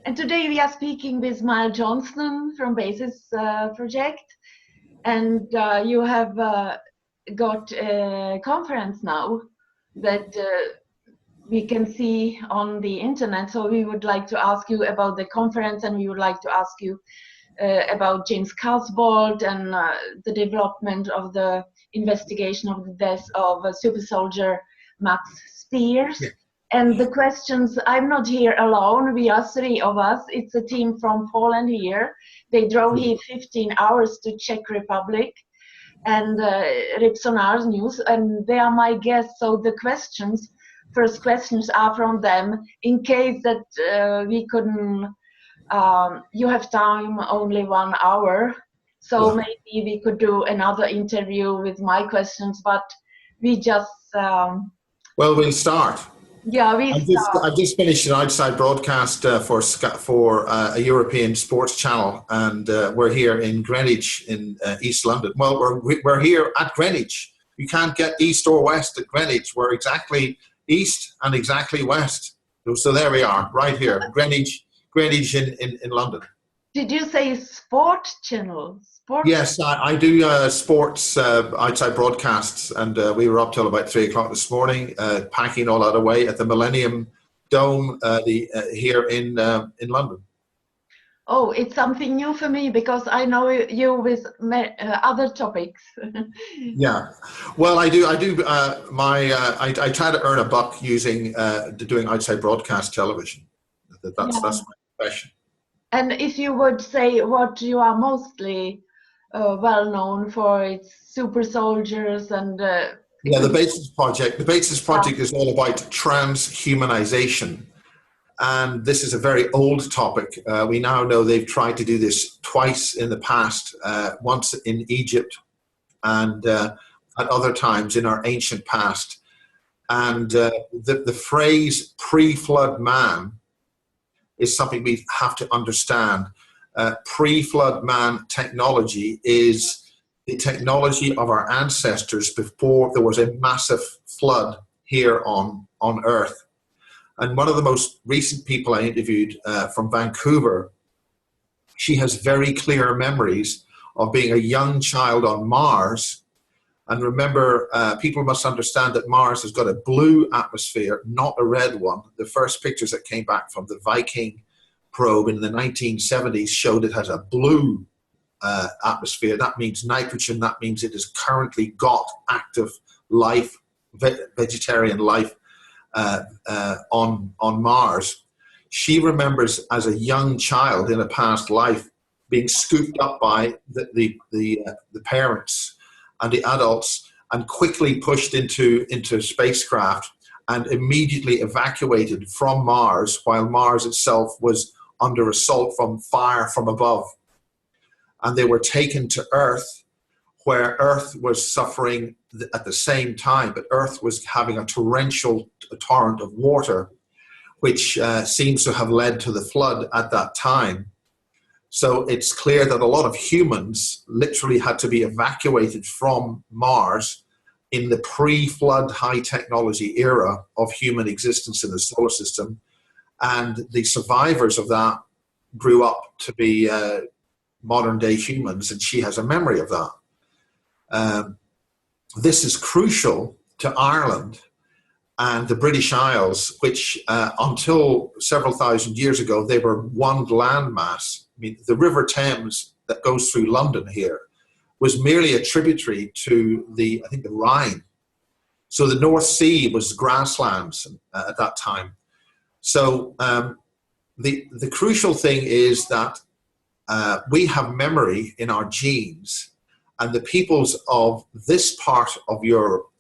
And today we are speaking with Johnston from Basis Project. And you have got a conference now that we can see on the internet. So we would like to ask you about the conference, and we would like to ask you about James Casbolt and the development of the investigation of the death of super soldier Max Spiers. Yeah. And the questions, I'm not here alone, we are three of us. It's a team from Poland here. They drove here 15 hours to Czech Republic and Ripsonar's news, and they are my guests. So the questions, first questions are from them, in case that we couldn't, you have time only 1 hour. So maybe we could do another interview with my questions, but we just... well, we'll start. Yeah, I've just finished an outside broadcast for a European sports channel, and we're here in Greenwich in East London. Well, we're here at Greenwich. You can't get east or west at Greenwich. We're exactly east and exactly west. So there we are, right here, Greenwich in London. Did you say sport channel? Yes, I do sports outside broadcasts, and we were up till about 3 o'clock this morning, packing all that away at the Millennium Dome here in London. Oh, it's something new for me because I know you with other topics. Yeah, well, I do. I try to earn a buck using doing outside broadcast television. That's my profession. And if you would say what you are mostly well known for, it's super soldiers and the Basis Project. The Basis Project is all about transhumanization, and this is a very old topic. We now know they've tried to do this twice in the past, once in Egypt and at other times in our ancient past. And the phrase pre-flood man is something we have to understand. Pre-flood man technology is the technology of our ancestors before there was a massive flood here on Earth. And one of the most recent people I interviewed from Vancouver, she has very clear memories of being a young child on Mars. And remember, people must understand that Mars has got a blue atmosphere, not a red one. The first pictures that came back from the Viking probe in the 1970s showed it has a blue atmosphere. That means nitrogen. That means it has currently got active life, vegetarian life on Mars. She remembers as a young child in a past life being scooped up by the parents and the adults and quickly pushed into spacecraft and immediately evacuated from Mars while Mars itself was under assault from fire from above. And they were taken to Earth, where Earth was suffering at the same time, but Earth was having a torrent of water, which seems to have led to the flood at that time. So it's clear that a lot of humans literally had to be evacuated from Mars in the pre-flood high technology era of human existence in the solar system. And the survivors of that grew up to be modern day humans, and she has a memory of that. This is crucial to Ireland and the British Isles, which until several thousand years ago, they were one landmass. I mean, the River Thames that goes through London here was merely a tributary to the Rhine. So the North Sea was grasslands at that time. So the crucial thing is that we have memory in our genes, and the peoples of this part of Europe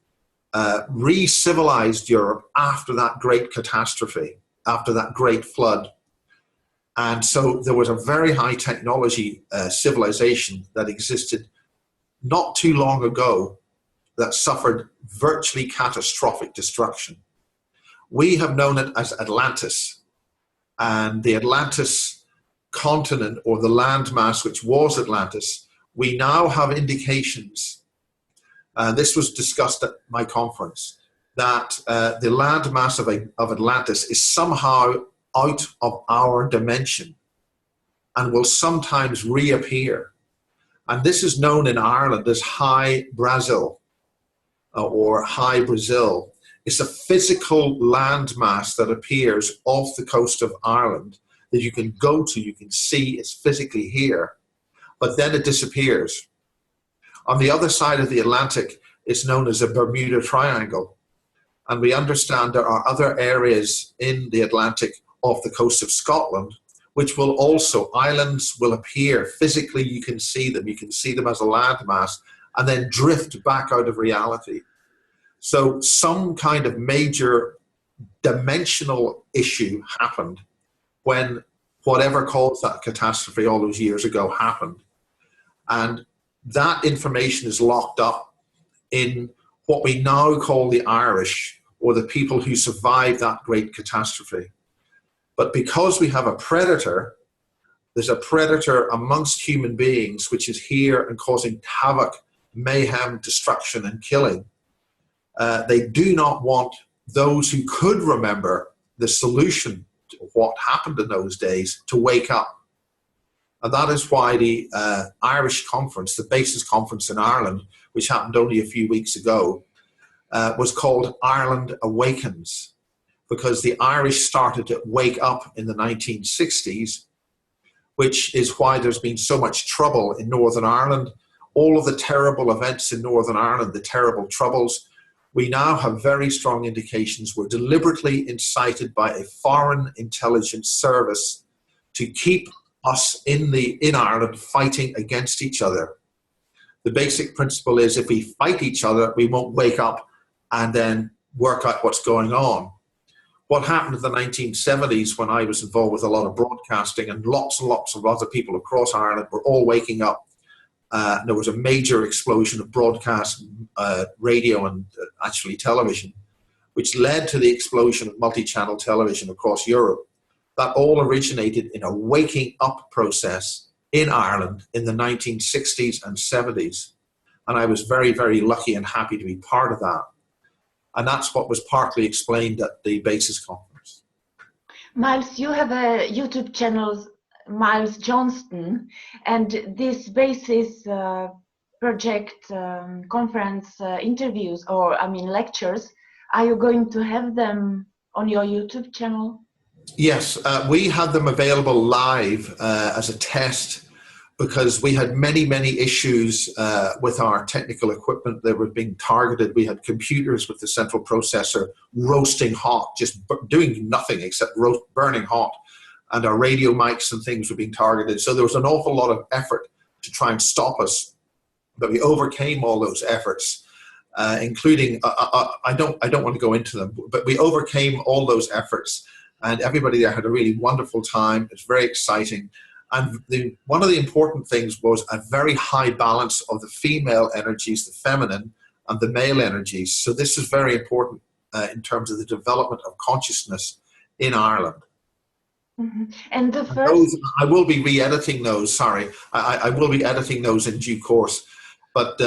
re-civilized Europe after that great catastrophe, after that great flood. And so there was a very high technology civilization that existed not too long ago that suffered virtually catastrophic destruction. We have known it as Atlantis, and the Atlantis continent, or the landmass which was Atlantis, we now have indications, this was discussed at my conference, that the landmass of Atlantis is somehow out of our dimension and will sometimes reappear. And this is known in Ireland as High Brazil or High Brazil. It's a physical landmass that appears off the coast of Ireland that you can go to, you can see, it's physically here, but then it disappears. On the other side of the Atlantic, it's known as a Bermuda Triangle. And we understand there are other areas in the Atlantic off the coast of Scotland, which will also, islands will appear physically, you can see them as a landmass, and then drift back out of reality. So some kind of major dimensional issue happened when whatever caused that catastrophe all those years ago happened. And that information is locked up in what we now call the Irish, or the people who survived that great catastrophe. But because we have a predator, there's a predator amongst human beings which is here and causing havoc, mayhem, destruction, and killing. They do not want those who could remember the solution to what happened in those days to wake up. And that is why the Irish conference, the BASIS conference in Ireland, which happened only a few weeks ago, was called Ireland Awakens, because the Irish started to wake up in the 1960s, which is why there's been so much trouble in Northern Ireland. All of the terrible events in Northern Ireland, the terrible troubles, we now have very strong indications were deliberately incited by a foreign intelligence service to keep us in Ireland fighting against each other. The basic principle is if we fight each other, we won't wake up and then work out what's going on. What happened in the 1970s when I was involved with a lot of broadcasting, and lots of other people across Ireland were all waking up. There was a major explosion of broadcast radio and actually television, which led to the explosion of multi-channel television across Europe. That all originated in a waking up process in Ireland in the 1960s and 70s. And I was very, very lucky and happy to be part of that. And that's what was partly explained at the BASIS conference. Miles, you have a YouTube channel, Miles Johnston, and this BASIS project conference interviews, or I mean lectures, are you going to have them on your YouTube channel? Yes, we had them available live as a test, because we had many issues with our technical equipment that were being targeted. We had computers with the central processor roasting hot, just doing nothing except burning hot. And our radio mics and things were being targeted. So there was an awful lot of effort to try and stop us. But we overcame all those efforts, including, I don't want to go into them, but we overcame all those efforts. And everybody there had a really wonderful time. It's very exciting. And one of the important things was a very high balance of the female energies, the feminine, and the male energies. So this is very important in terms of the development of consciousness in Ireland. Mm-hmm. And the first... I will be re-editing those, sorry. I will be editing those in due course. But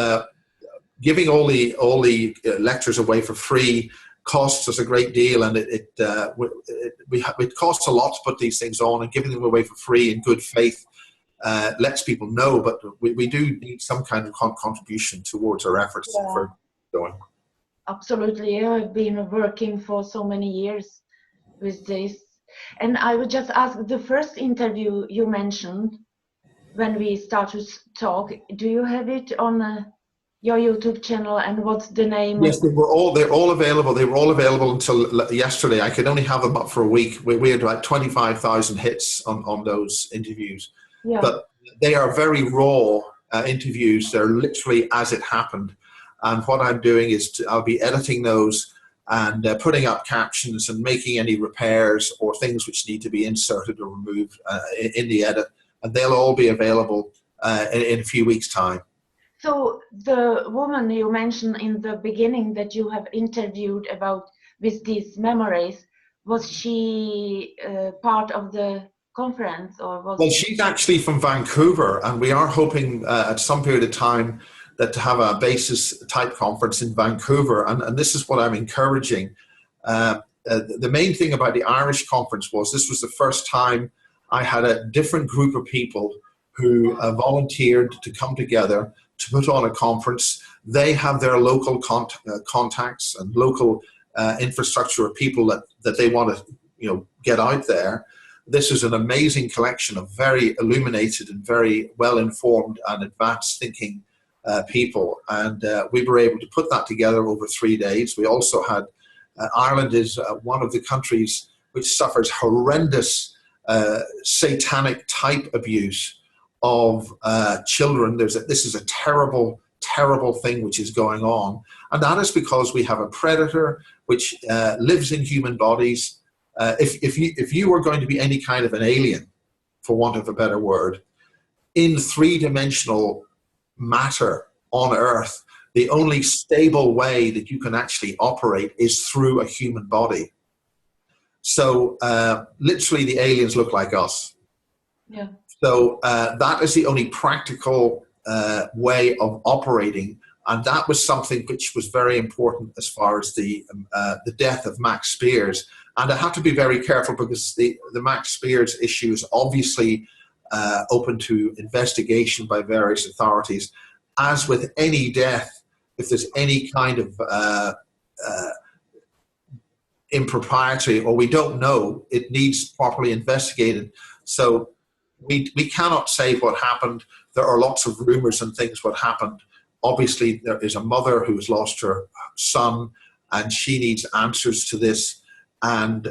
giving all the lectures away for free costs us a great deal, and it costs a lot to put these things on, and giving them away for free in good faith lets people know, but we do need some kind of contribution towards our efforts for going. Absolutely, I've been working for so many years with this. And I would just ask, the first interview you mentioned when we started to talk, do you have it on your YouTube channel, and what's the name? Yes, they're all available. They were all available until yesterday. I could only have them up for a week. We had like 25,000 hits on those interviews. Yeah. But they are very raw interviews. They're literally as it happened. And what I'm doing is I'll be editing those and putting up captions and making any repairs or things which need to be inserted or removed in the edit. And they'll all be available in a few weeks' time. So the woman you mentioned in the beginning that you have interviewed about with these memories, was she part of the conference, or was? Well, she's actually from Vancouver, and we are hoping at some period of time that to have a BASIS type conference in Vancouver. And this is what I'm encouraging. the main thing about the Irish conference was this was the first time I had a different group of people who volunteered to come together to put on a conference. They have their local contacts and local infrastructure of people that they want to get out there. This is an amazing collection of very illuminated and very well-informed and advanced thinking people. And we were able to put that together over 3 days. We also had, Ireland is one of the countries which suffers horrendous satanic type abuse of children. This is a terrible, terrible thing which is going on. And that is because we have a predator which lives in human bodies. If you were going to be any kind of an alien, for want of a better word, in three-dimensional matter on Earth, the only stable way that you can actually operate is through a human body. So literally the aliens look like us. Yeah. So that is the only practical way of operating. And that was something which was very important as far as the death of Max Spiers. And I have to be very careful because the Max Spiers issue is obviously open to investigation by various authorities. As with any death, if there's any kind of impropriety or we don't know, it needs properly investigated. So we cannot say what happened. There are lots of rumors and things what happened. Obviously, there is a mother who has lost her son and she needs answers to this. And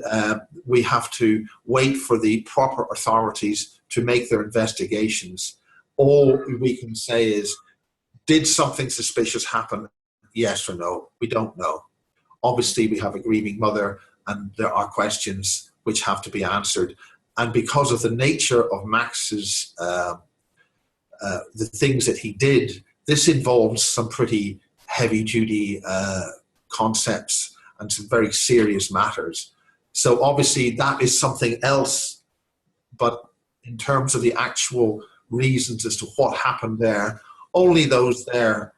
we have to wait for the proper authorities to make their investigations. All we can say is, did something suspicious happen? Yes or no? We don't know. Obviously, we have a grieving mother and there are questions which have to be answered. And because of the nature of Max's, the things that he did, this involves some pretty heavy-duty concepts and some very serious matters. So obviously that is something else, but in terms of the actual reasons as to what happened there, only those there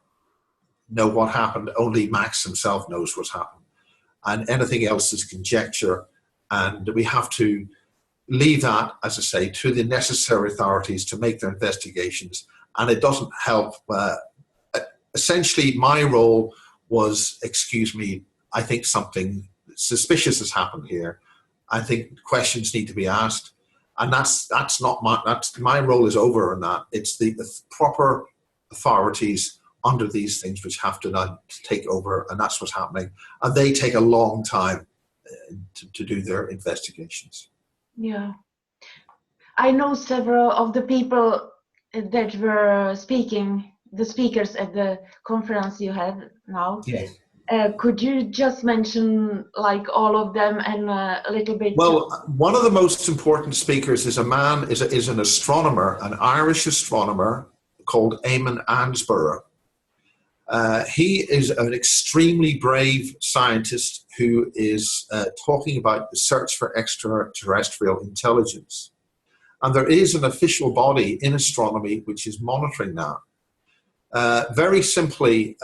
know what happened. Only Max himself knows what's happened. And anything else is conjecture. And we have to leave that, as I say, to the necessary authorities to make their investigations. And it doesn't help. Essentially, my role was, excuse me, I think something suspicious has happened here. I think questions need to be asked. And that's not my role is over on that. It's the proper authorities under these things which have to now take over, and that's what's happening. And they take a long time to do their investigations. Yeah. I know several of the people that were speaking, the speakers at the conference you had now. Yes. Could you just mention like all of them and a little bit? Well, one of the most important speakers is is an astronomer, an Irish astronomer called Eamon Ansborough. He is an extremely brave scientist who is talking about the search for extraterrestrial intelligence. And there is an official body in astronomy which is monitoring that. Very simply,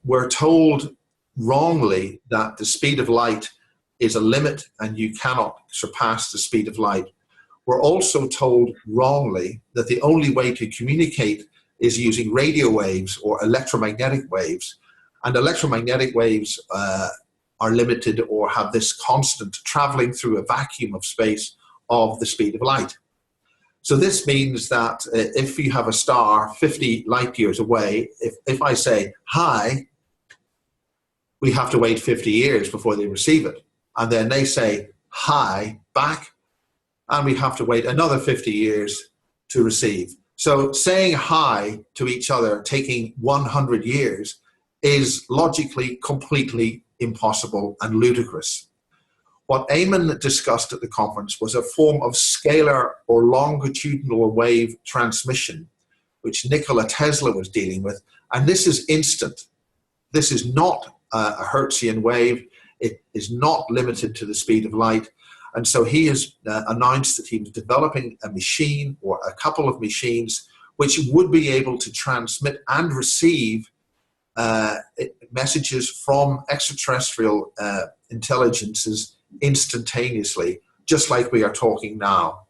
we're told wrongly that the speed of light is a limit and you cannot surpass the speed of light. We're also told wrongly that the only way to communicate is using radio waves or electromagnetic waves. And electromagnetic waves are limited or have this constant traveling through a vacuum of space of the speed of light. So this means that if you have a star 50 light years away, if I say, hi, we have to wait 50 years before they receive it. And then they say, hi, back, and we have to wait another 50 years to receive. So saying hi to each other, taking 100 years, is logically completely impossible and ludicrous. What Eamon discussed at the conference was a form of scalar or longitudinal wave transmission, which Nikola Tesla was dealing with. And this is instant. This is not a Hertzian wave. It is not limited to the speed of light. And so he has announced that he was developing a machine or a couple of machines which would be able to transmit and receive messages from extraterrestrial intelligences instantaneously, just like we are talking now.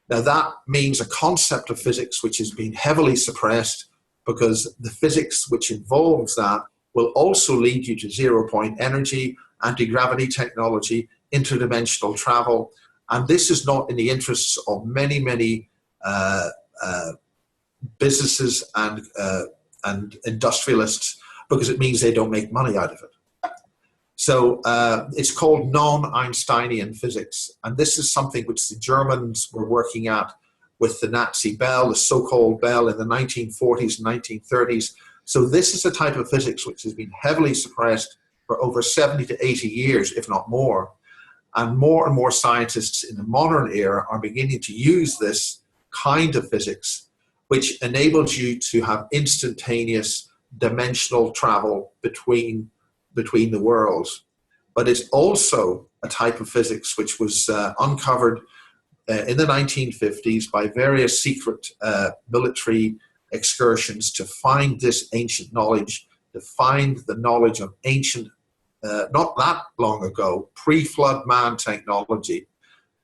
Now that means a concept of physics which has been heavily suppressed, because the physics which involves that will also lead you to zero-point energy, anti-gravity technology, interdimensional travel. And this is not in the interests of many, many businesses and industrialists, because it means they don't make money out of it. So it's called non-Einsteinian physics. And this is something which the Germans were working at with the Nazi bell, the so-called bell, in the 1940s and 1930s. So this is a type of physics which has been heavily suppressed for over 70 to 80 years, if not more. And more scientists in the modern era are beginning to use this kind of physics, which enables you to have instantaneous dimensional travel between the worlds. But it's also a type of physics which was uncovered in the 1950s by various secret military excursions to find this ancient knowledge, to find the knowledge of ancient, not that long ago, pre-flood man technology.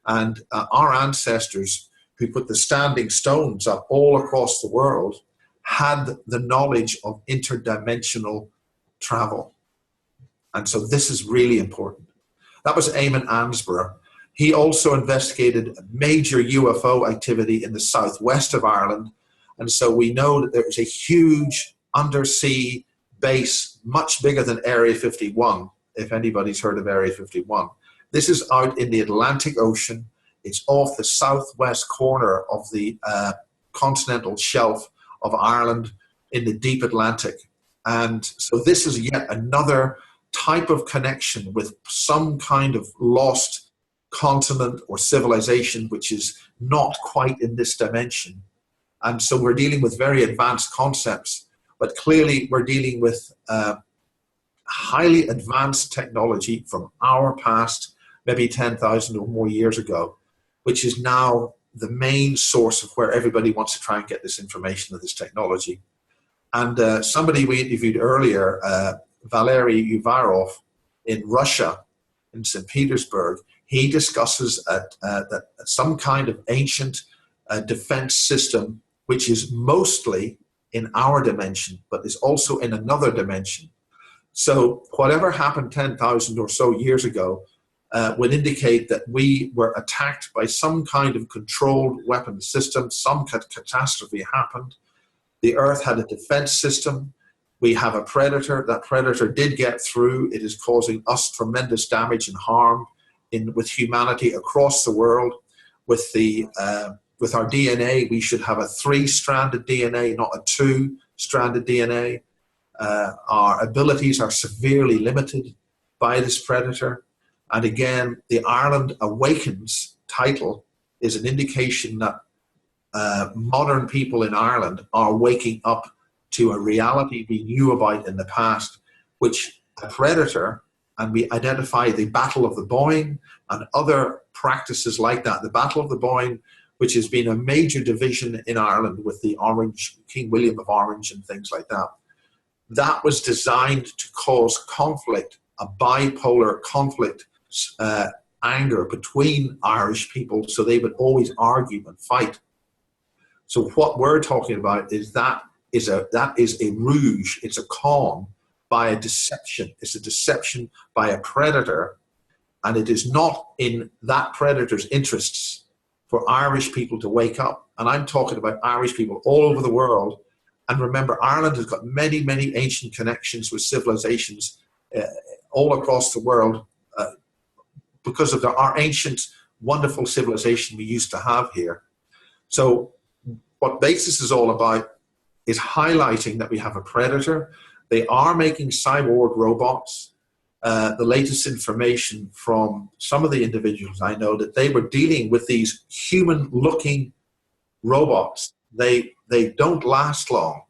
And our ancestors, who put the standing stones up all across the world, had the knowledge of interdimensional travel. And so this is really important. That was Eamon Ansborough. He also investigated major UFO activity in the southwest of Ireland. And so we know that there is a huge undersea base, much bigger than Area 51, if anybody's heard of Area 51. This is out in the Atlantic Ocean. It's off the southwest corner of the continental shelf of Ireland in the deep Atlantic. And so this is yet another type of connection with some kind of lost continent or civilization which is not quite in this dimension. And so we're dealing with very advanced concepts, but clearly we're dealing with highly advanced technology from our past, maybe 10,000 or more years ago, which is now the main source of where everybody wants to try and get this information of this technology. And somebody we interviewed earlier, Valery Uvarov in Russia, in St. Petersburg, he discusses that some kind of ancient defense system, which is mostly in our dimension, but is also in another dimension. So whatever happened 10,000 or so years ago would indicate that we were attacked by some kind of controlled weapon system, some catastrophe happened. The Earth had a defense system. We have a predator. That predator did get through. It is causing us tremendous damage and harm with humanity across the world. With our DNA, we should have a 3-stranded DNA, not a 2-stranded DNA. Our abilities are severely limited by this predator. And again, the Ireland Awakens title is an indication that modern people in Ireland are waking up to a reality we knew about in the past, which a predator, and we identify the Battle of the Boyne and other practices like that. The Battle of the Boyne, which has been a major division in Ireland with the Orange, King William of Orange and things like that. That was designed to cause conflict, a bipolar conflict, anger between Irish people, so they would always argue and fight. So what we're talking about is that is a rouge, it's a con by a deception. It's a deception by a predator, and it is not in that predator's interests for Irish people to wake up. And I'm talking about Irish people all over the world. And remember, Ireland has got many, many ancient connections with civilizations all across the world because of our ancient, wonderful civilization we used to have here. So what BASIS is all about is highlighting that we have a predator. They are making cyborg robots. The latest information from some of the individuals I know, that they were dealing with these human-looking robots. They don't last long.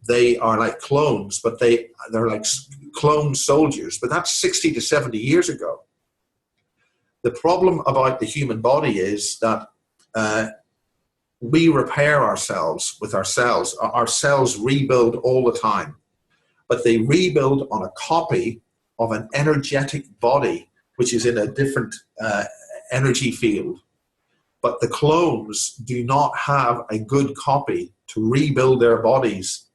They are like clones, but they're like clone soldiers. But that's 60 to 70 years ago. The problem about the human body is that we repair ourselves with our cells. Our cells rebuild all the time, but they rebuild on a copy of an energetic body which is in a different energy field. But the clones do not have a good copy to rebuild their bodies.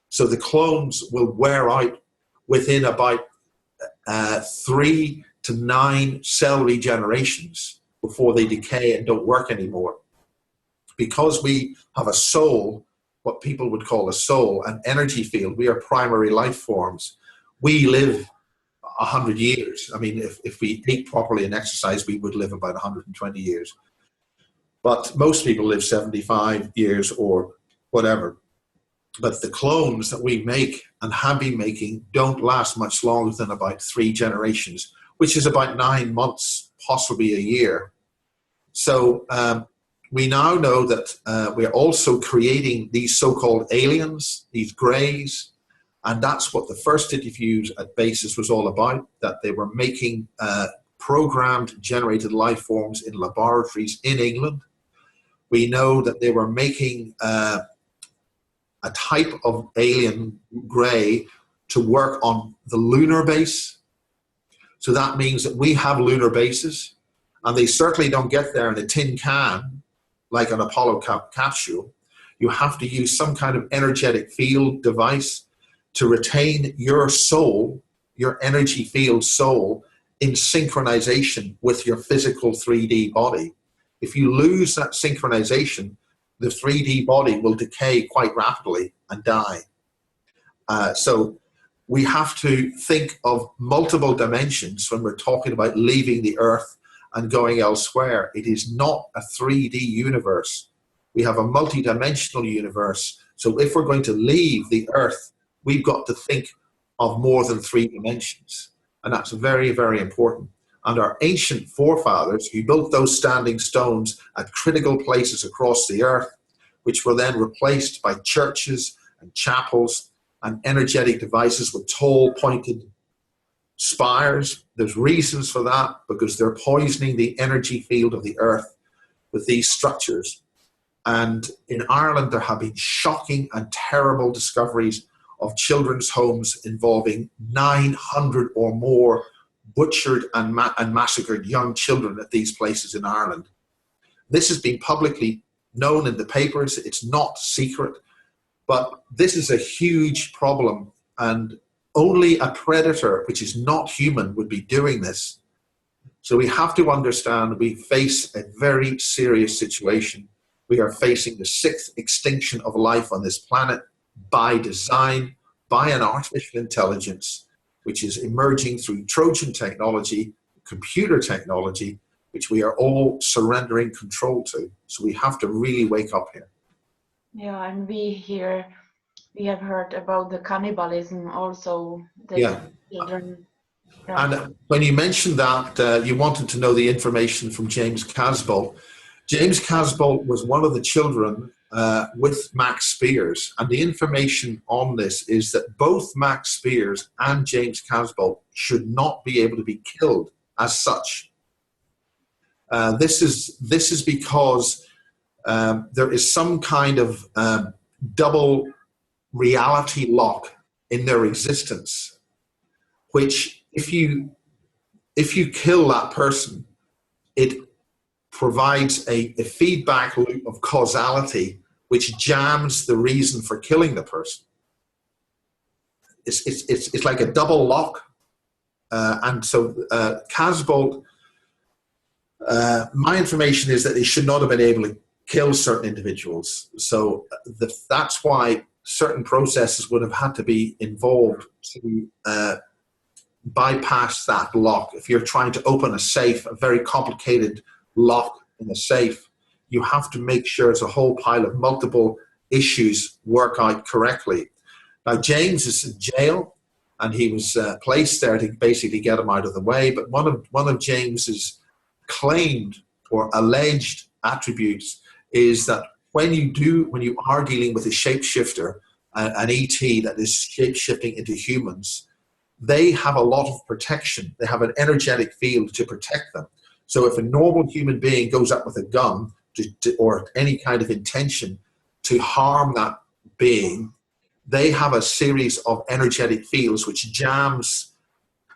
So the clones will wear out within about 3 to 9 cell regenerations before they decay and don't work anymore. Because we have a soul, what people would call a soul, an energy field, we are primary life forms. We live 100 years. I mean, if we ate properly and exercised, we would live about 120 years. But most people live 75 years or whatever. But the clones that we make and have been making don't last much longer than about 3 generations, which is about 9 months, possibly a year. So we now know that we're also creating these so-called aliens, these greys, and that's what the first interviews at Basis was all about, that they were making programmed generated life forms in laboratories in England. We know that they were making a type of alien grey to work on the lunar base. So that means that we have lunar bases, and they certainly don't get there in a tin can like an Apollo capsule. You have to use some kind of energetic field device to retain your soul, your energy field soul, in synchronization with your physical 3D body. If you lose that synchronization, the 3D body will decay quite rapidly and die. So we have to think of multiple dimensions when we're talking about leaving the Earth and going elsewhere. It is not a 3D universe. We have a multidimensional universe. So if we're going to leave the Earth, we've got to think of more than 3 dimensions. And that's very, very important. And our ancient forefathers who built those standing stones at critical places across the earth, which were then replaced by churches and chapels and energetic devices with tall pointed spires. There's reasons for that, because they're poisoning the energy field of the earth with these structures. And in Ireland, there have been shocking and terrible discoveries of children's homes involving 900 or more butchered and massacred young children at these places in Ireland. This has been publicly known in the papers. It's not secret, but this is a huge problem, and only a predator, which is not human, would be doing this. So we have to understand we face a very serious situation. We are facing the 6th extinction of life on this planet by design, by an artificial intelligence, which is emerging through Trojan technology, computer technology, which we are all surrendering control to. So we have to really wake up here. Yeah, and we have heard about the cannibalism also, the children. Yeah. And when you mentioned that, you wanted to know the information from James Casbolt. James Casbolt was one of the children with Max Spiers, and the information on this is that both Max Spiers and James Casbolt should not be able to be killed as such. This is because there is some kind of double reality lock in their existence, which if you kill that person, it provides a feedback loop of causality which jams the reason for killing the person. It's like a double lock. And so Casbolt, my information is that they should not have been able to kill certain individuals. So that's why certain processes would have had to be involved to bypass that lock. If you're trying to open a safe, a very complicated lock in a safe, you have to make sure it's a whole pile of multiple issues work out correctly. Now, James is in jail, and he was placed there to basically get him out of the way. But one of James's claimed or alleged attributes is that when you are dealing with a shapeshifter, an ET that is shape-shifting into humans, they have a lot of protection. They have an energetic field to protect them. So if a normal human being goes up with a gun or any kind of intention to harm that being, they have a series of energetic fields which jams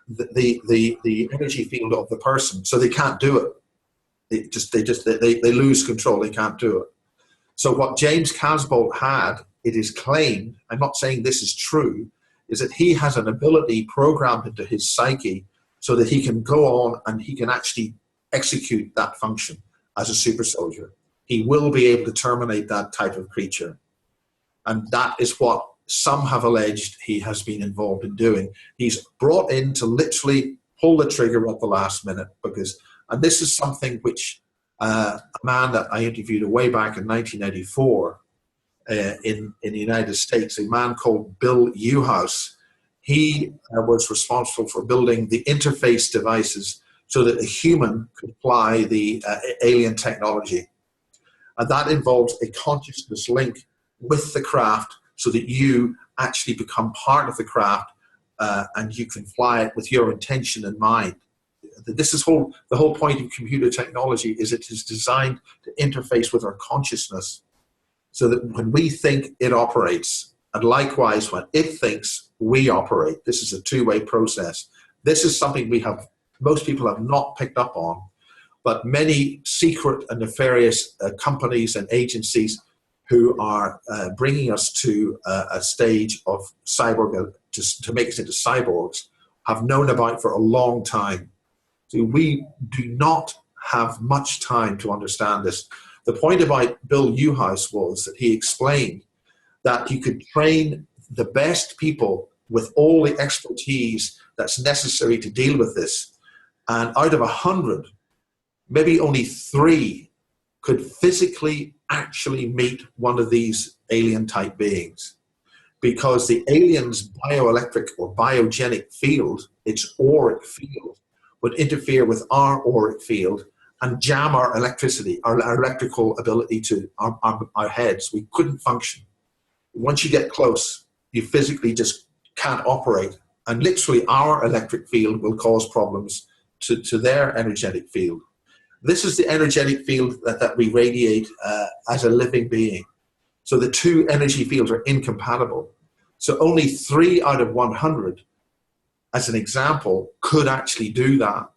the energy field of the person, so they can't do it. They lose control. They can't do it. So what James Casbolt had, it is claimed, I'm not saying this is true, is that he has an ability programmed into his psyche so that he can go on and he can actually execute that function as a super soldier. He will be able to terminate that type of creature. And that is what some have alleged he has been involved in doing. He's brought in to literally pull the trigger at the last minute because, and this is something which a man that I interviewed way back in 1994 in the United States, a man called Bill Newhouse, he was responsible for building the interface devices so that a human could fly the alien technology. And that involves a consciousness link with the craft so that you actually become part of the craft and you can fly it with your intention in mind. This is the whole point of computer technology is it is designed to interface with our consciousness so that when we think, it operates. And likewise, when it thinks, we operate. This is a two-way process. This is something most people have not picked up on, but many secret and nefarious companies and agencies who are bringing us to a stage of cyborg, to make us into cyborgs, have known about for a long time. So we do not have much time to understand this. The point about Bill Newhouse was that he explained that you could train the best people with all the expertise that's necessary to deal with this. And out of 100, maybe only 3 could physically actually meet one of these alien type beings. Because the alien's bioelectric or biogenic field, its auric field, would interfere with our auric field and jam our electricity, our electrical ability to our heads. We couldn't function. Once you get close, you physically just can't operate. And literally our electric field will cause problems to their energetic field. This is the energetic field that we radiate as a living being. So the two energy fields are incompatible. So only 3 out of 100, as an example, could actually do that.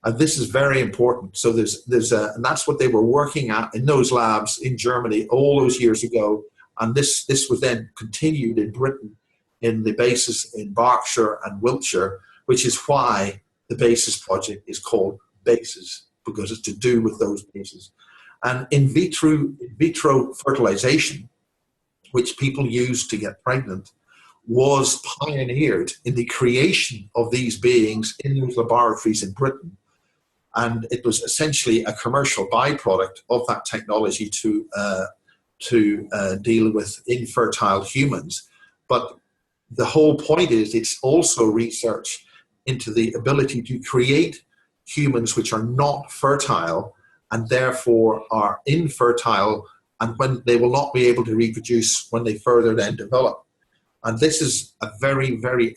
And this is very important. So and that's what they were working at in those labs in Germany all those years ago. And this was then continued in Britain in the bases in Berkshire and Wiltshire, which is why the BASES project is called BASES, because it's to do with those bases. And in vitro fertilization, which people use to get pregnant, was pioneered in the creation of these beings in those laboratories in Britain. And it was essentially a commercial byproduct of that technology to deal with infertile humans. But the whole point is it's also research into the ability to create humans which are not fertile and therefore are infertile, and when they will not be able to reproduce when they further then develop. And this is a very, very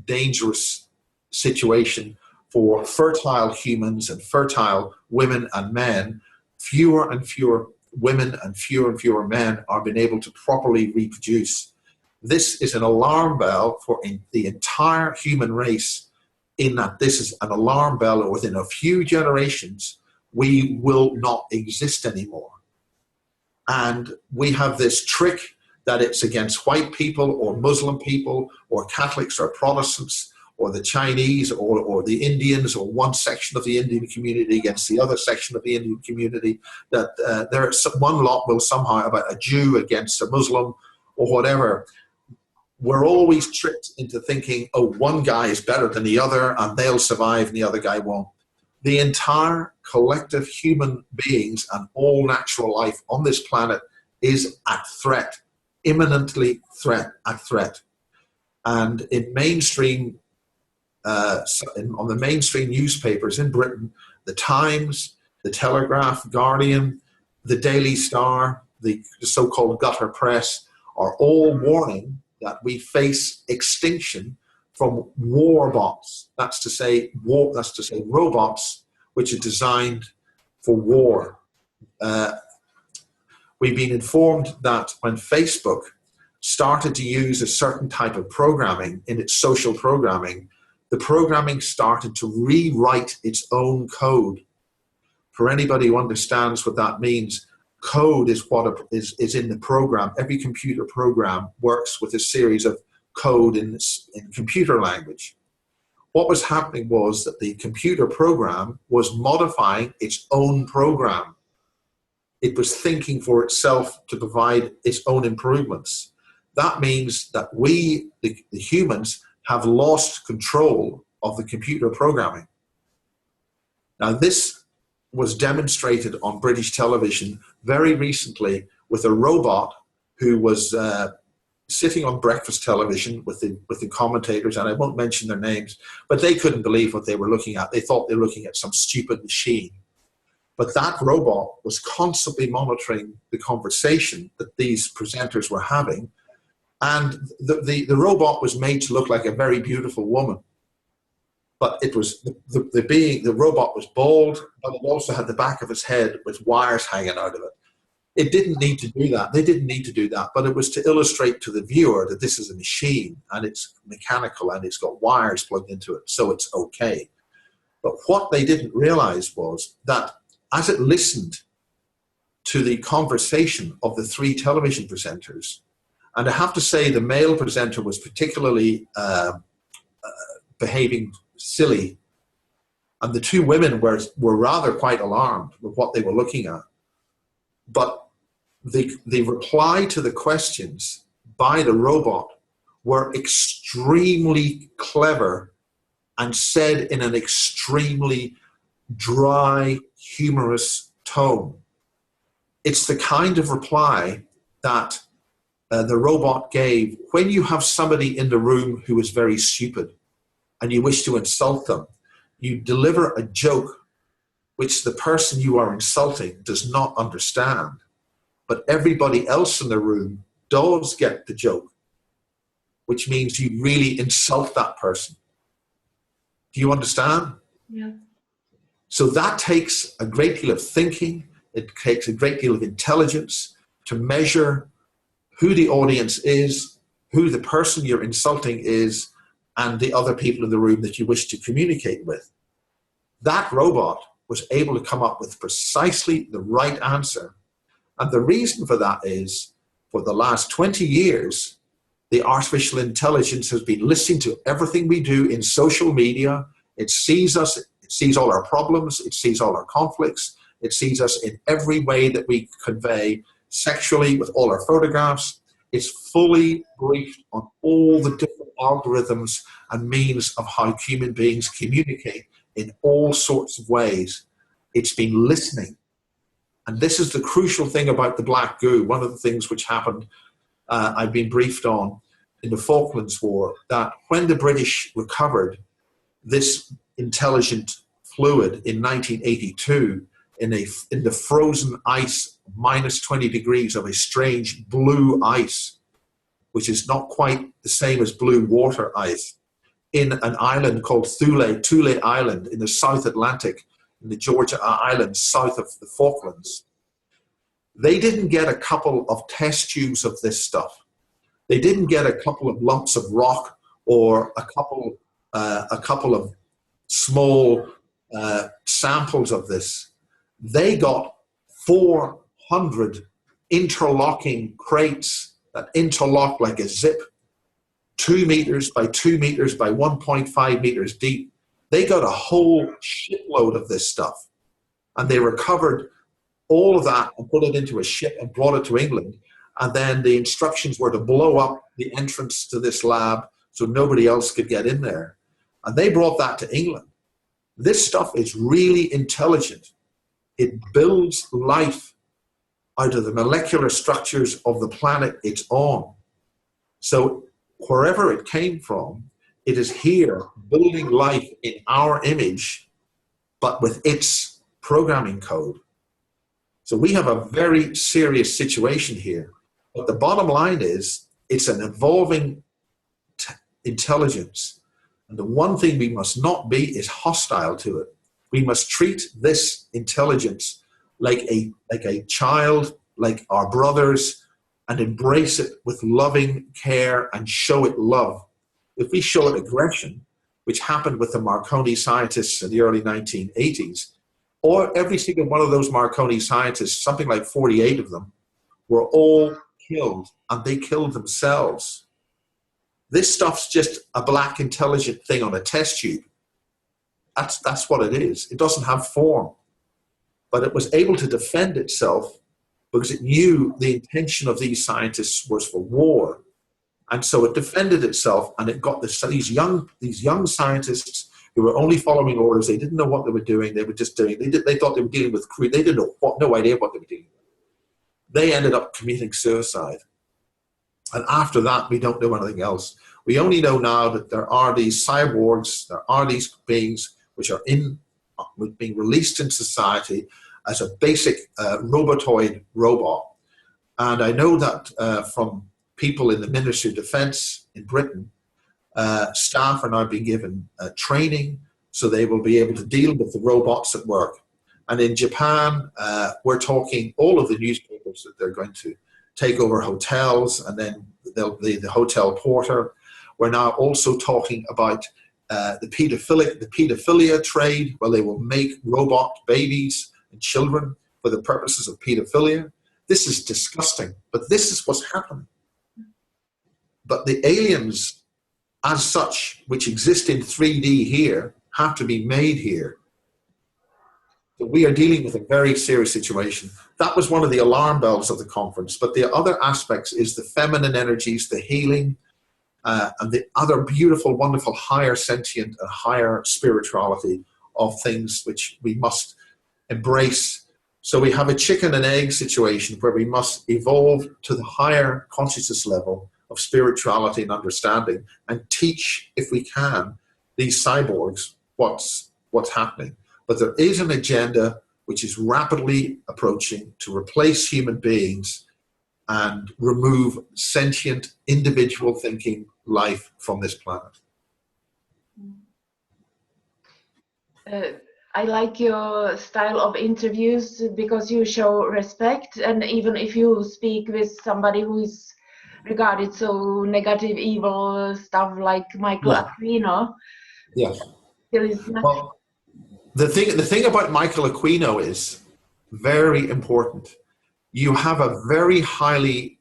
dangerous situation for fertile humans and fertile women and men. Fewer and fewer women and fewer men are being able to properly reproduce. This is an alarm bell for the entire human race, in that this is an alarm bell, and within a few generations, we will not exist anymore. And we have this trick that it's against white people or Muslim people or Catholics or Protestants or the Chinese or the Indians or one section of the Indian community against the other section of the Indian community, that one lot will somehow about a Jew against a Muslim or whatever. We're always tricked into thinking, oh, one guy is better than the other and they'll survive and the other guy won't. The entire collective human beings and all natural life on this planet is at threat, imminently at threat. And in mainstream, on the mainstream newspapers in Britain, the Times, the Telegraph, Guardian, the Daily Star, the so-called gutter press, are all warning that we face extinction from war bots. That's to say robots which are designed for war. We've been informed that when Facebook started to use a certain type of programming in its social programming the programming started to rewrite its own code. For anybody who understands what that means, code is what is in the program. Every computer program works with a series of code in computer language. What was happening was that the computer program was modifying its own program. It was thinking for itself to provide its own improvements. That means that we, the humans, have lost control of the computer programming. Now, this was demonstrated on British television very recently with a robot who was sitting on breakfast television with the commentators, and I won't mention their names, but they couldn't believe what they were looking at. They thought they were looking at some stupid machine. But that robot was constantly monitoring the conversation that these presenters were having, and the robot was made to look like a very beautiful woman. But it was the robot was bald, but it also had the back of its head with wires hanging out of it. It didn't need to do that. They didn't need to do that, but it was to illustrate to the viewer that this is a machine and it's mechanical and it's got wires plugged into it, so it's okay. But what they didn't realize was that as it listened to the conversation of the three television presenters, and I have to say the male presenter was particularly behaving silly, and the two women were rather quite alarmed with what they were looking at. But the reply to the questions by the robot were extremely clever and said in an extremely dry, humorous tone. It's the kind of reply that the robot gave when you have somebody in the room who is very stupid and you wish to insult them. You deliver a joke which the person you are insulting does not understand, but everybody else in the room does get the joke, which means you really insult that person. Do you understand? Yeah. So that takes a great deal of thinking. It takes a great deal of intelligence to measure who the audience is, who the person you're insulting is, and the other people in the room that you wish to communicate with. That robot was able to come up with precisely the right answer. And the reason for that is, for the last 20 years, the artificial intelligence has been listening to everything we do in social media. It sees us, it sees all our problems, it sees all our conflicts, it sees us in every way that we convey sexually with all our photographs. It's fully briefed on all the different algorithms and means of how human beings communicate in all sorts of ways. It's been listening. And this is the crucial thing about the black goo. One of the things which happened, I've been briefed on in the Falklands War, that when the British recovered this intelligent fluid in 1982 in the frozen ice, minus 20 degrees of a strange blue ice, which is not quite the same as blue water ice, in an island called Thule Island in the South Atlantic, in the Georgia Islands, south of the Falklands. They didn't get a couple of test tubes of this stuff. They didn't get a couple of lumps of rock or a couple of small samples of this. They got 400 interlocking crates that interlock like a zip, 2 meters by 2 meters by 1.5 meters deep. They got a whole shipload of this stuff, and they recovered all of that and put it into a ship and brought it to England. And then the instructions were to blow up the entrance to this lab so nobody else could get in there. And they brought that to England. This stuff is really intelligent. It builds life out of the molecular structures of the planet it's on. So wherever it came from, it is here building life in our image, but with its programming code. So we have a very serious situation here. But the bottom line is, it's an evolving intelligence. And the one thing we must not be is hostile to it. We must treat this intelligence like a child, like our brothers, and embrace it with loving care and show it love. If we show it aggression, which happened with the Marconi scientists in the early 1980s, or every single one of those Marconi scientists, something like 48 of them, were all killed, and they killed themselves. This stuff's just a black intelligent thing on a test tube. That's what it is. It doesn't have form. But it was able to defend itself because it knew the intention of these scientists was for war. And so it defended itself, and it got these young scientists who were only following orders. They didn't know what they were doing. They were just doing, they thought they were dealing with, they didn't know, no idea what they were dealing with. They ended up committing suicide. And after that, we don't know anything else. We only know now that there are these cyborgs, there are these beings which are being released in society as a basic robotoid robot. And I know that from people in the Ministry of Defense in Britain, staff are now being given training so they will be able to deal with the robots at work. And in Japan, we're talking all of the newspapers that they're going to take over hotels, and then the hotel porter. We're now also talking about the pedophilia trade, where they will make robot babies and children for the purposes of pedophilia. This is disgusting, but this is what's happening. But the aliens, as such, which exist in 3D here, have to be made here. So we are dealing with a very serious situation. That was one of the alarm bells of the conference, but the other aspects is the feminine energies, the healing, and the other beautiful, wonderful, higher sentient and higher spirituality of things which we must embrace. So we have a chicken and egg situation where we must evolve to the higher consciousness level of spirituality and understanding, and teach, if we can, these cyborgs what's happening. But there is an agenda which is rapidly approaching to replace human beings and remove sentient, individual thinking life from this planet. I like your style of interviews because you show respect, and even if you speak with somebody who is regarded so negative, evil stuff like Michael Aquino, yes. there is Well, the thing about Michael Aquino is very important. You have a very highly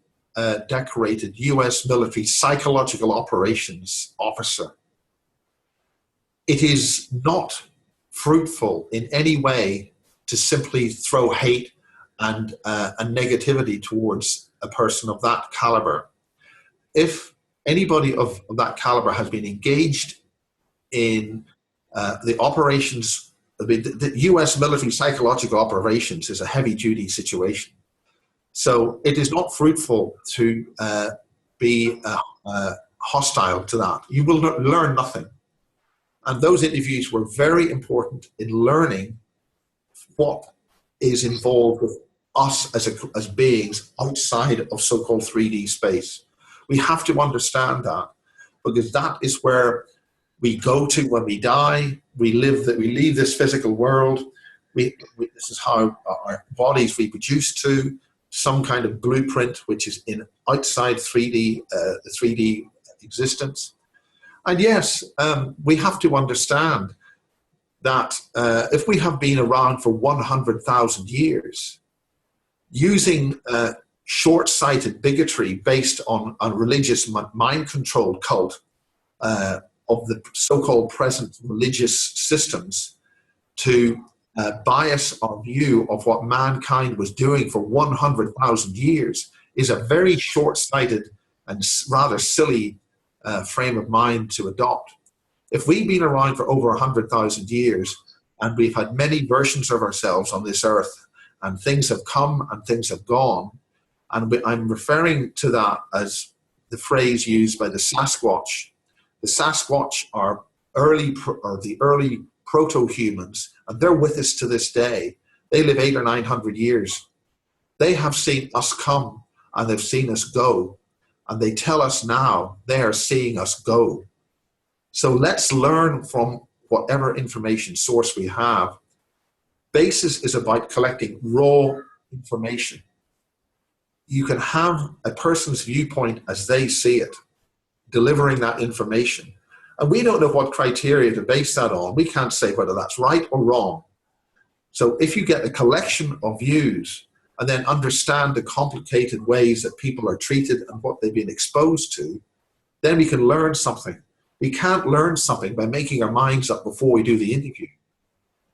decorated U.S. military psychological operations officer. It is not fruitful in any way to simply throw hate and negativity towards a person of that caliber. If anybody of that caliber has been engaged in the operations, the U.S. military psychological operations is a heavy-duty situation. So it is not fruitful to be hostile to that. You will learn nothing. And those interviews were very important in learning what is involved with us as beings outside of so-called 3D space. We have to understand that, because that is where we go to when we die. We leave this physical world. This is how our bodies reproduce to some kind of blueprint, which is in outside 3D, the 3D existence. And yes, we have to understand that if we have been around for 100,000 years, using short-sighted bigotry based on a religious mind-controlled cult of the so-called present religious systems to bias our view of what mankind was doing for 100,000 years is a very short-sighted and rather silly frame of mind to adopt. If we've been around for over 100,000 years and we've had many versions of ourselves on this earth, and things have come and things have gone, and I'm referring to that as the phrase used by the Sasquatch. The Sasquatch are the early proto-humans, and they're with us to this day. They live 800 or 900 years. They have seen us come and they've seen us go, and they tell us now they are seeing us go. So let's learn from whatever information source we have. BASIS is about collecting raw information. You can have a person's viewpoint as they see it, delivering that information. And we don't know what criteria to base that on. We can't say whether that's right or wrong. So if you get a collection of views and then understand the complicated ways that people are treated and what they've been exposed to, then we can learn something. We can't learn something by making our minds up before we do the interview.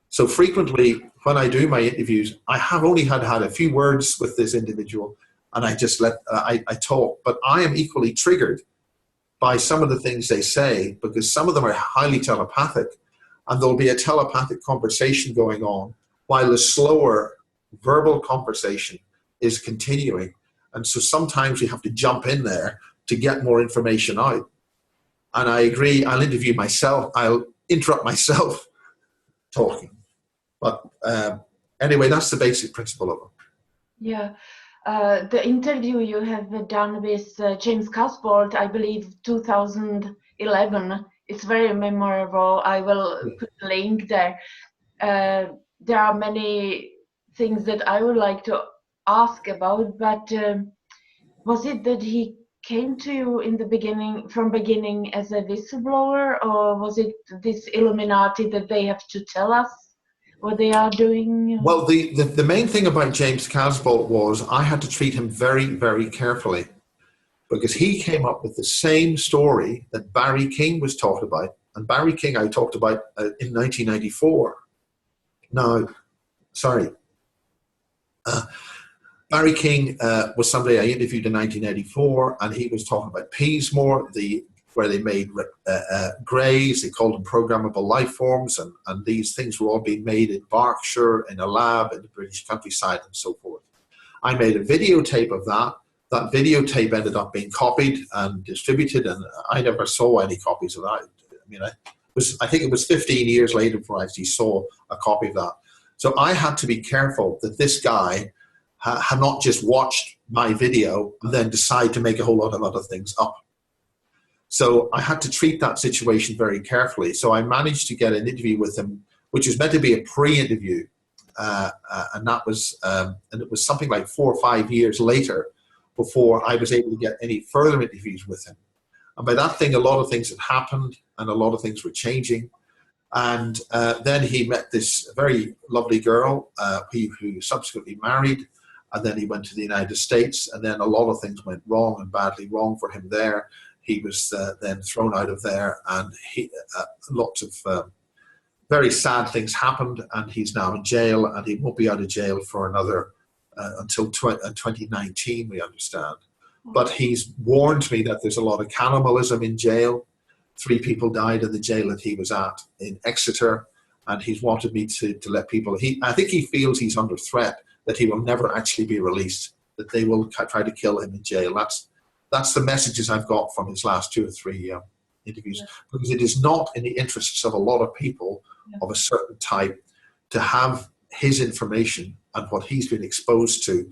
So frequently, when I do my interviews, I have only had a few words with this individual, and I just I talk. But I am equally triggered by some of the things they say, because some of them are highly telepathic, and there'll be a telepathic conversation going on while the slower verbal conversation is continuing. And so sometimes we have to jump in there to get more information out. And I agree, I'll interview myself, I'll interrupt myself talking. But anyway, that's the basic principle of it. Yeah. The interview you have done with James Casbolt, I believe 2011, it's very memorable. I will put a link there. There are many things that I would like to ask about, but was it that he came to you in the beginning as a whistleblower, or was it this Illuminati that they have to tell us what they are doing? Well, the main thing about James Casbolt was I had to treat him very, very carefully, because he came up with the same story that Barry King was talked about. And Barry King I talked about in 1994. No, sorry. Barry King was somebody I interviewed in 1984, and he was talking about Peasmore, where they made greys. They called them programmable life forms, and these things were all being made in Berkshire, in a lab, in the British countryside, and so forth. I made a videotape of that. That videotape ended up being copied and distributed, and I never saw any copies of that. I mean, I think it was 15 years later before I actually saw a copy of that. So I had to be careful that this guy had not just watched my video and then decide to make a whole lot of other things up. So I had to treat that situation very carefully. So I managed to get an interview with him, which was meant to be a pre-interview, and it was something like 4 or 5 years later before I was able to get any further interviews with him. And by that thing, a lot of things had happened and a lot of things were changing. And then he met this very lovely girl who subsequently married, and then he went to the United States, and then a lot of things went wrong and badly wrong for him there. He was then thrown out of there, and lots of very sad things happened, and he's now in jail, and he won't be out of jail for another until 2019, we understand. But he's warned me that there's a lot of cannibalism in jail. 3 people died in the jail that he was at in Exeter, and he's wanted me to let people. I think he feels he's under threat, that he will never actually be released, that they will try to kill him in jail. That's the messages I've got from his last 2 or 3 interviews, because it is not in the interests of a lot of people of a certain type to have his information and what he's been exposed to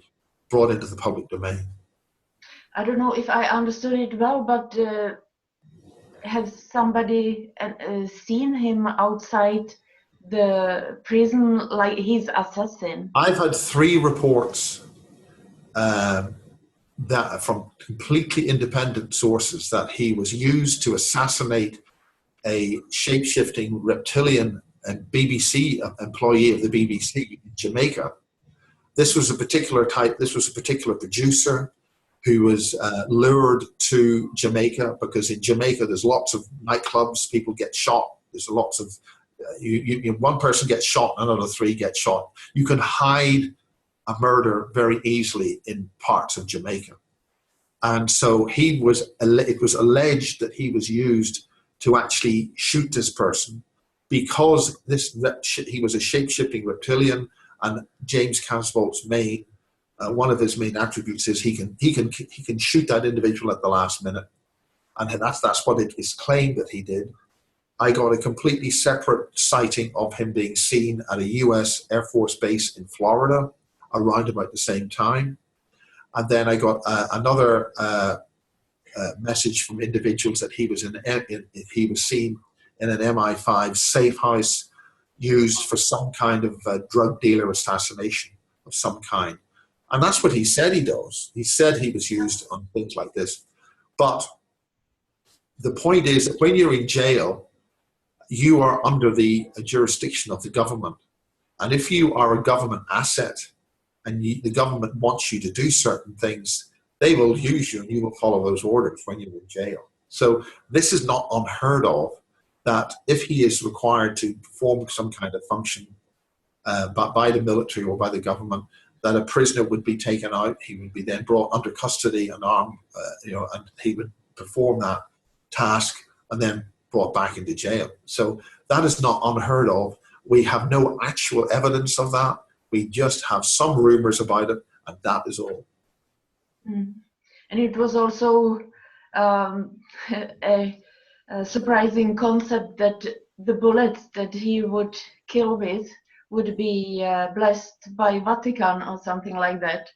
brought into the public domain. I don't know if I understood it well, but has somebody seen him outside the prison, like his assassin? I've had 3 reports that from completely independent sources that he was used to assassinate a shape-shifting reptilian and BBC employee of the BBC in Jamaica. This was a particular type. This was a particular producer who was lured to Jamaica, because in Jamaica there's lots of nightclubs. People get shot. There's lots of one person gets shot, another 3 get shot. You can hide a murder very easily in parts of Jamaica, and so it was alleged that he was used to actually shoot this person, because he was a shape-shifting reptilian, and James Casbolt's one of his main attributes is he can shoot that individual at the last minute, and that's what it is claimed that he did. I got a completely separate sighting of him being seen at a U.S. Air Force base in Florida around about the same time, and then I got another message from individuals that he was seen in an MI5 safe house used for some kind of drug dealer assassination of some kind. And that's what he said he does. He said he was used on things like this. But the point is that when you're in jail, you are under the jurisdiction of the government. And if you are a government asset and the government wants you to do certain things, they will use you and you will follow those orders when you're in jail. So this is not unheard of, that if he is required to perform some kind of function by the military or by the government, that a prisoner would be taken out, he would be then brought under custody and armed, and he would perform that task and then brought back into jail. So that is not unheard of. We have no actual evidence of that. We just have some rumors about it, and that is all. Mm. And it was also a surprising concept that the bullets that he would kill with would be blessed by Vatican or something like that.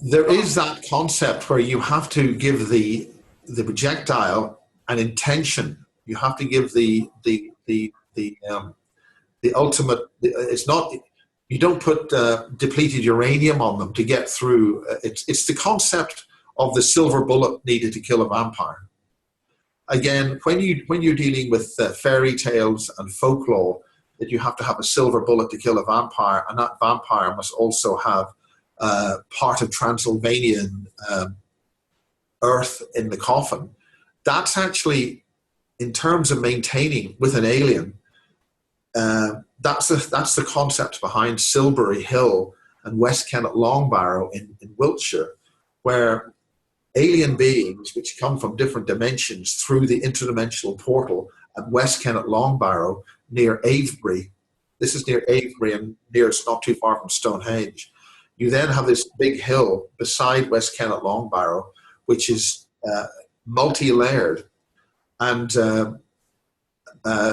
There is that concept where you have to give the projectile an intention. You have to give the ultimate. It's not. You don't put depleted uranium on them to get through. It's the concept of the silver bullet needed to kill a vampire. Again, when you're dealing with fairy tales and folklore, that you have to have a silver bullet to kill a vampire, and that vampire must also have part of Transylvanian earth in the coffin. That's actually, in terms of maintaining with an alien, that's the concept behind Silbury Hill and West Kennet Longbarrow in Wiltshire, where alien beings which come from different dimensions through the interdimensional portal at West Kennet Longbarrow near Avebury. This is near Avebury and it's not too far from Stonehenge. You then have this big hill beside West Kennet Longbarrow, which is multi-layered, and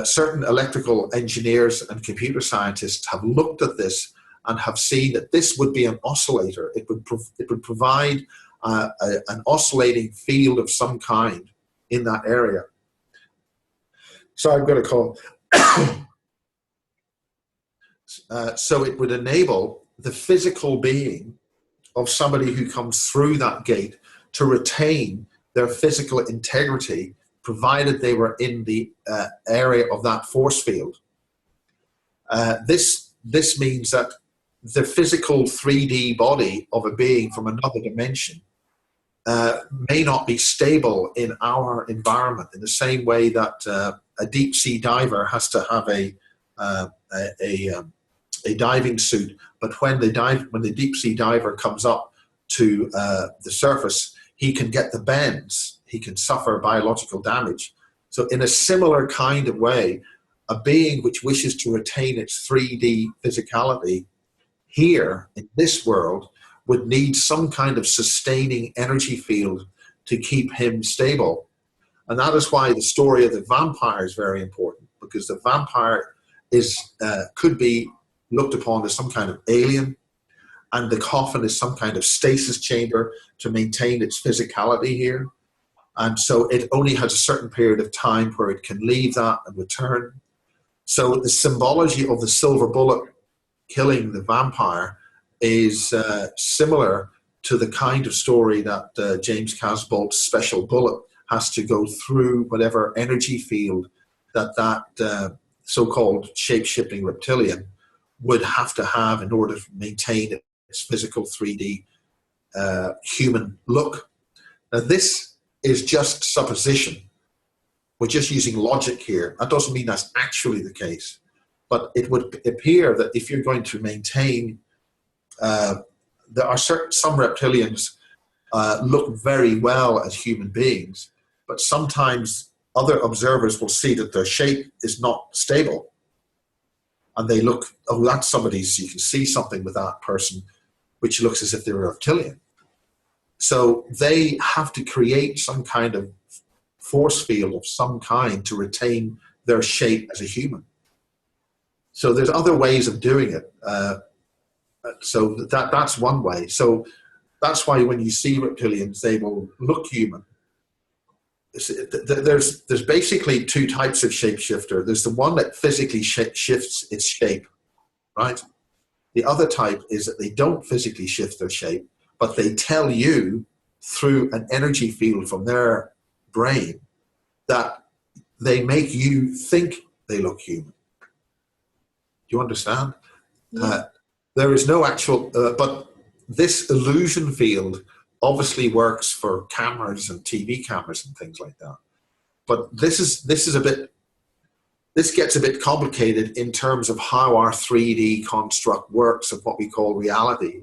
certain electrical engineers and computer scientists have looked at this and have seen that this would be an oscillator. It would provide an oscillating field of some kind in that area. So I'm going to call. So it would enable the physical being of somebody who comes through that gate to retain their physical integrity, provided they were in the area of that force field. This means that the physical 3D body of a being from another dimension may not be stable in our environment, in the same way that a deep sea diver has to have a diving suit, but when the deep sea diver comes up to the surface, he can get the bends, he can suffer biological damage. So in a similar kind of way, a being which wishes to retain its 3D physicality here in this world would need some kind of sustaining energy field to keep him stable. And that is why the story of the vampire is very important, because the vampire could be looked upon as some kind of alien, and the coffin is some kind of stasis chamber to maintain its physicality here. And so it only has a certain period of time where it can leave that and return. So the symbology of the silver bullet killing the vampire is similar to the kind of story that James Casbolt's special bullet has to go through whatever energy field that so-called shape-shifting reptilian would have to have in order to maintain its physical 3D human look. Now, this is just supposition. We're just using logic here. That doesn't mean that's actually the case. But it would appear that if you're going to maintain, there are some reptilians look very well as human beings, but sometimes other observers will see that their shape is not stable. And they look, oh, that's somebody's, you can see something with that person, which looks as if they're a reptilian. So they have to create some kind of force field of some kind to retain their shape as a human. So there's other ways of doing it. So that's one way. So that's why when you see reptilians, they will look human. There's basically two types of shapeshifter. There's the one that physically shifts its shape, right? The other type is that they don't physically shift their shape, but they tell you through an energy field from their brain that they make you think they look human. Do you understand? Yeah. There is no actual, but this illusion field obviously works for cameras and TV cameras and things like that. But this gets a bit complicated in terms of how our 3D construct works of what we call reality,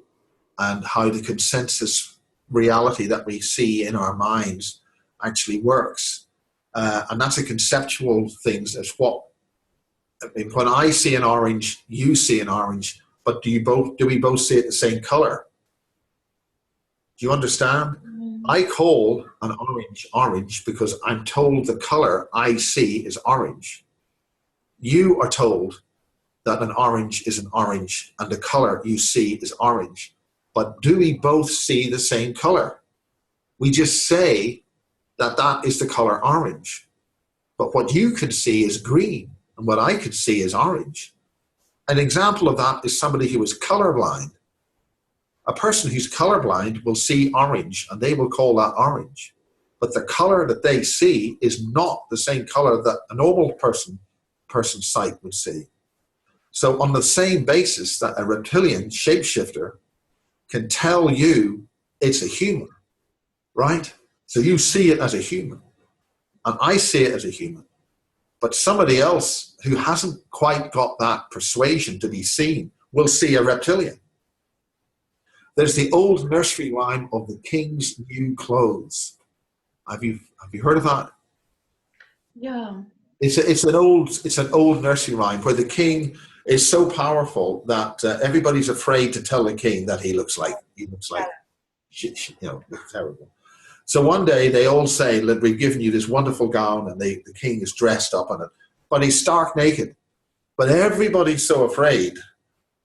and how the consensus reality that we see in our minds actually works. And that's a conceptual thing. As what, I mean, when I see an orange, you see an orange, but do we both see it the same color? Do you understand? I call an orange orange because I'm told the color I see is orange. You are told that an orange is an orange and the color you see is orange. But do we both see the same color? We just say that that is the color orange. But what you could see is green, and what I could see is orange. An example of that is somebody who is colorblind. A person who's colorblind will see orange, and they will call that orange. But the color that they see is not the same color that a normal person's sight would see. So on the same basis that a reptilian shapeshifter can tell you it's a human, right? So you see it as a human, and I see it as a human. But somebody else who hasn't quite got that persuasion to be seen will see a reptilian. There's the old nursery rhyme of the king's new clothes. Have you heard of that? Yeah. It's an old nursery rhyme where the king is so powerful that everybody's afraid to tell the king that he looks like terrible. So one day they all say, "Look, we've given you this wonderful gown," and the king is dressed up in it, but he's stark naked. But everybody's so afraid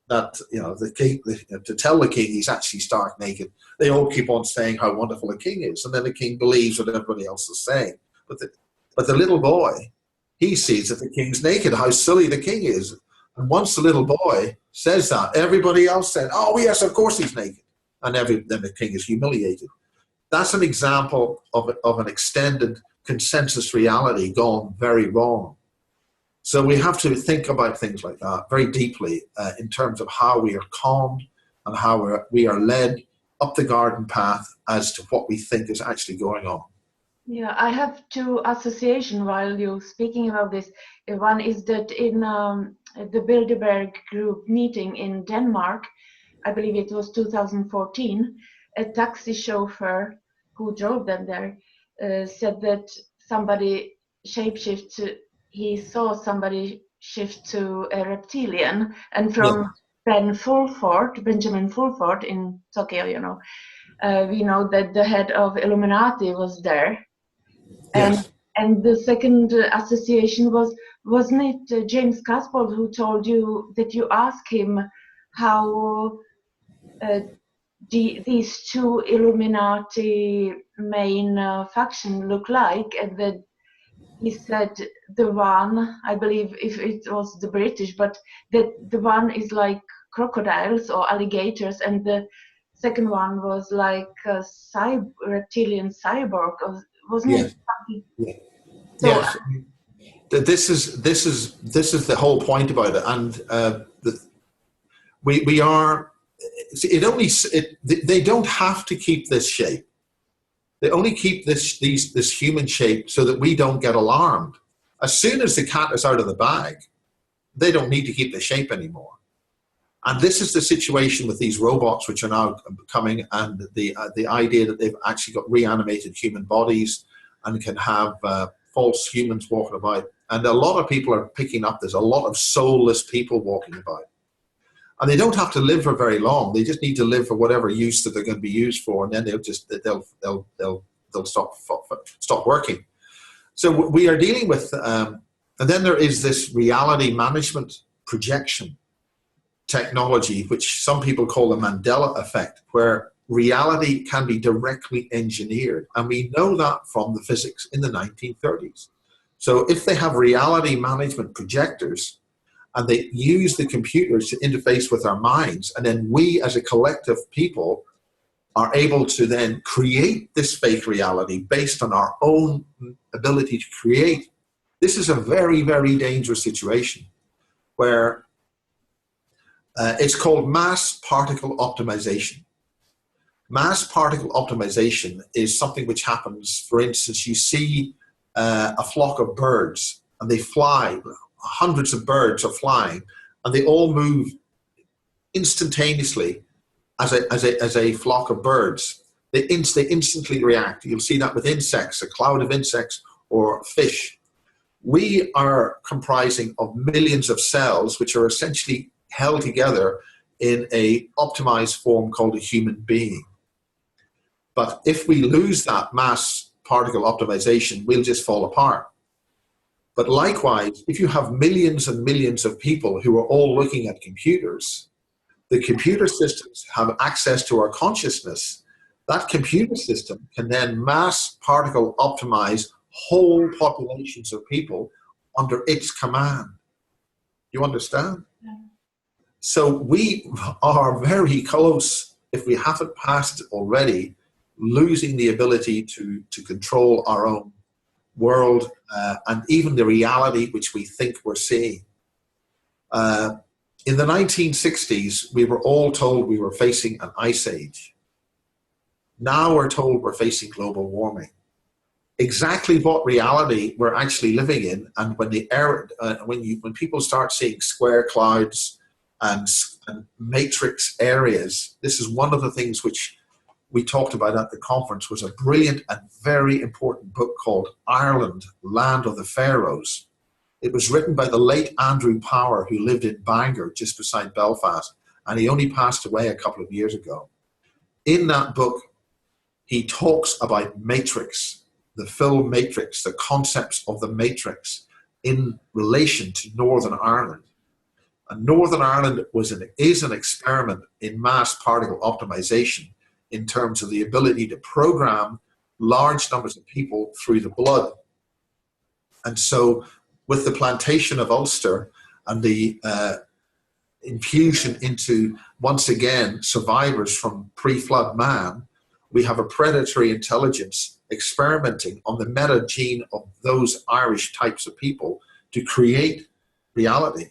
that the king, to tell the king he's actually stark naked. They all keep on saying how wonderful the king is, and then the king believes what everybody else is saying. But the little boy, he sees that the king's naked, how silly the king is. And once the little boy says that, everybody else said, "Oh yes, of course he's naked," and then the king is humiliated. That's an example of an extended consensus reality gone very wrong. So we have to think about things like that very deeply in terms of how we are calmed and how we are led up the garden path as to what we think is actually going on. Yeah, I have two associations while you're speaking about this. One is that in the Bilderberg group meeting in Denmark, I believe it was 2014, a taxi chauffeur who drove them there said that somebody shapeshift. He saw somebody shift to a reptilian, and from Benjamin Fulford in Tokyo, we know that the head of Illuminati was there. And the second association wasn't it James Casbolt who told you that you asked him how these two Illuminati main faction look like, and that he said the one, I believe if it was the British, but that the one is like crocodiles or alligators, and the second one was like a reptilian cyborg, or wasn't it something? Yeah. So, Yes. This is the whole point about it, and we are. They don't have to keep this shape. They only keep this human shape so that we don't get alarmed. As soon as the cat is out of the bag, they don't need to keep the shape anymore. And this is the situation with these robots, which are now coming, and the idea that they've actually got reanimated human bodies and can have false humans walking about. And a lot of people are picking up. There's a lot of soulless people walking about. And they don't have to live for very long. They just need to live for whatever use that they're going to be used for, and then they'll stop working. So we are dealing with, and then there is this reality management projection technology, which some people call the Mandela effect, where reality can be directly engineered, and we know that from the physics in the 1930s. So if they have reality management projectors, and they use the computers to interface with our minds, and then we as a collective people are able to then create this fake reality based on our own ability to create, this is a very, very dangerous situation where it's called mass particle optimization. Mass particle optimization is something which happens, for instance, you see a flock of birds and they fly, hundreds of birds are flying, and they all move instantaneously as a flock of birds. They instantly react. You'll see that with insects, a cloud of insects or fish. We are comprising of millions of cells which are essentially held together in a optimized form called a human being. But if we lose that mass particle optimization, we'll just fall apart. But likewise, if you have millions and millions of people who are all looking at computers, the computer systems have access to our consciousness. That computer system can then mass particle optimize whole populations of people under its command. You understand? Yeah. So we are very close, if we haven't passed it already, losing the ability to control our own world and even the reality which we think we're seeing. In the 1960s, we were all told we were facing an ice age. Now we're told we're facing global warming. Exactly what reality we're actually living in, and when people start seeing square clouds and matrix areas, this is one of the things which we talked about at the conference, was a brilliant and very important book called Ireland, Land of the Pharaohs. It was written by the late Andrew Power, who lived in Bangor, just beside Belfast, and he only passed away a couple of years ago. In that book, he talks about matrix, the film matrix, the concepts of the matrix in relation to Northern Ireland. And Northern Ireland is an experiment in mass particle optimization in terms of the ability to program large numbers of people through the blood. And so with the plantation of Ulster and the infusion into, once again, survivors from pre-flood man, we have a predatory intelligence experimenting on the meta gene of those Irish types of people to create reality.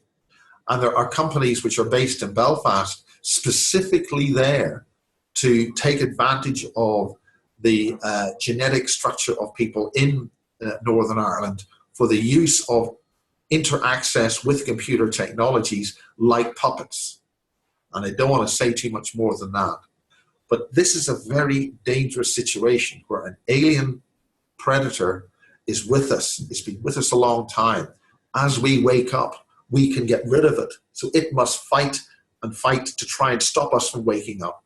And there are companies which are based in Belfast specifically there to take advantage of the genetic structure of people in Northern Ireland for the use of interaccess with computer technologies like puppets. And I don't want to say too much more than that. But this is a very dangerous situation where an alien predator is with us. It's been with us a long time. As we wake up, we can get rid of it. So it must fight and fight to try and stop us from waking up.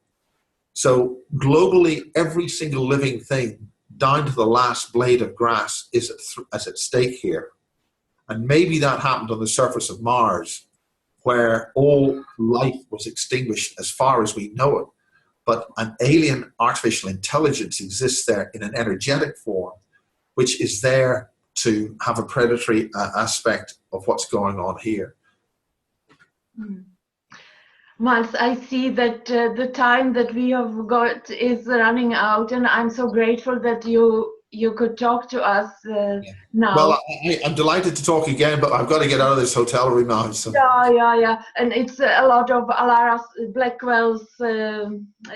So globally, every single living thing, down to the last blade of grass, is at stake here. And maybe that happened on the surface of Mars, where all life was extinguished as far as we know it. But an alien artificial intelligence exists there in an energetic form, which is there to have a predatory aspect of what's going on here. Miles, I see that the time that we have got is running out, and I'm so grateful that you could talk to us now. Well, I'm delighted to talk again, but I've got to get out of this hotel room now. So. Yeah. And it's a lot of Alara Blackwell's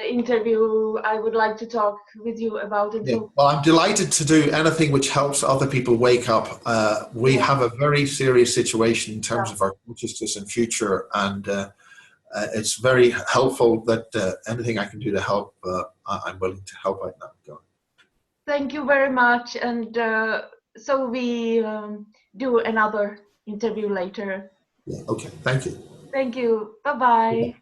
interview. I would like to talk with you about it. Yeah. Well, I'm delighted to do anything which helps other people wake up. We have a very serious situation in terms of our consciousness and future, and it's very helpful that anything I can do to help, I'm willing to help out now. Thank you very much, and so we do another interview later. Yeah, okay, thank you. Thank you. Bye-bye.